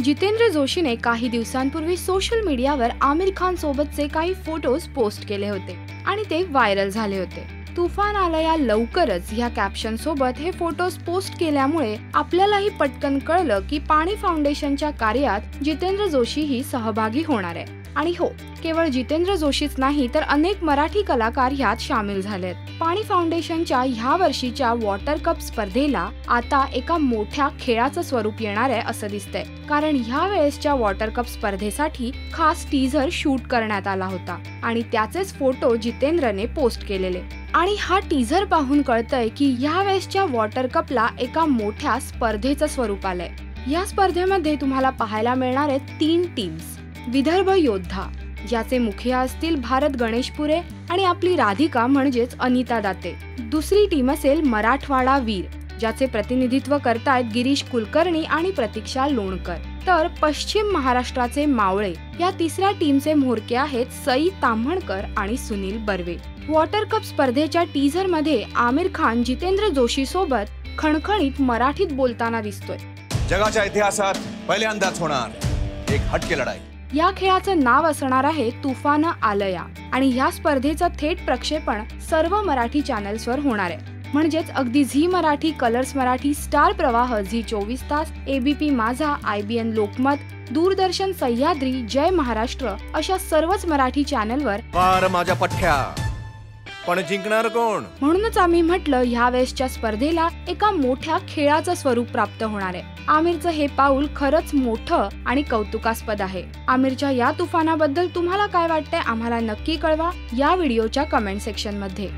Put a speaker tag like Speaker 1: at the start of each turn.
Speaker 1: जितेंद्र जोशीने काही दिवसांपूर्वी सोशल मीडियावर आमिर खान सोबतचे काही फोटोज पोस्ट केले होते आणि ते व्हायरल झाले होते। तुफान आलया लवकरच ह्या कॅप्शन सोबत हे फोटोज पोस्ट केल्यामुळे आपल्यालाही पटकन कळलं की पाणी फाउंडेशनच्या कार्यात जितेंद्र जोशीही सहभागी होणार आहे। आणि हो, केवळ जितेंद्र जोशीच नाही तर अनेक मराठी कलाकार ह्यात सामील झालेत। पाणी फाउंडेशनच्या ह्या वर्षीच्या वॉटर कप स्पर्धेला आता एका मोठ्या खेळाचं स्वरूप येणार आहे असं दिसतंय, कारण ह्या वेळेसच्या वॉटर कप स्पर्धेसाठी खास टीझर शूट करण्यात आला होता आणि त्याचेच फोटो जितेंद्रने पोस्ट केलेले। आणि हा टीझर पाहून कळतंय की ह्या वेळेसच्या वॉटर कपला एका मोठ्या स्पर्धेचं स्वरूप आलंय। या स्पर्धेमध्ये तुम्हाला पाहायला मिळणार आहेत 3 टीम्स। विदर्भ योद्धा, ज्याचे मुखिया असतील भारत गणेशपुरे आणि आपली राधिका म्हणजेच अनिता दाते। दुसरी टीम असेल मराठवाडा वीर, ज्याचे प्रतिनिधित्व करतायत गिरीश कुलकर्णी आणि प्रतीक्षा लोणकर। तर पश्चिम महाराष्ट्राचे मावळे या तिसऱ्या टीमचे म्होरके आहेत सई ताम्हणकर आणि सुनील बर्वे। वॉटर कप स्पर्धेच्या टीझर मध्ये आमिर खान जितेंद्र जोशी सोबत खणखणीत मराठीत बोलताना दिसतोय।
Speaker 2: जगाच्या इतिहासात पहिल्यांदाच होणार एक हटके लढाई।
Speaker 1: या खेळाचं नाव असणार आहे तुफान आलया आणि ह्या स्पर्धेचं थेट प्रक्षेपण सर्व मराठी चॅनल्सवर होणार आहे। म्हणजेच अगदी झी मराठी, कलर्स मराठी, स्टार प्रवाह, झी 24 तास, एबीपी माझा, IBN लोकमत, दूरदर्शन सह्याद्री, जय महाराष्ट्र अशा सर्वच मराठी चॅनलवर
Speaker 2: वार माझ्या पठ्या, पण जिंकणार कोण?
Speaker 1: म्हणूनच आम्ही म्हटलं ह्या वेळेसच्या स्पर्धेला एका मोठ्या खेळाचं स्वरूप प्राप्त होणार आहे। आमिरचं हे पाऊल खरंच मोठं आणि कौतुकास्पद आहे। आमिरच्या या तुफानाबद्दल तुम्हाला काय वाटतंय आम्हाला नक्की कळवा या व्हिडिओच्या कमेंट सेक्शन मध्ये।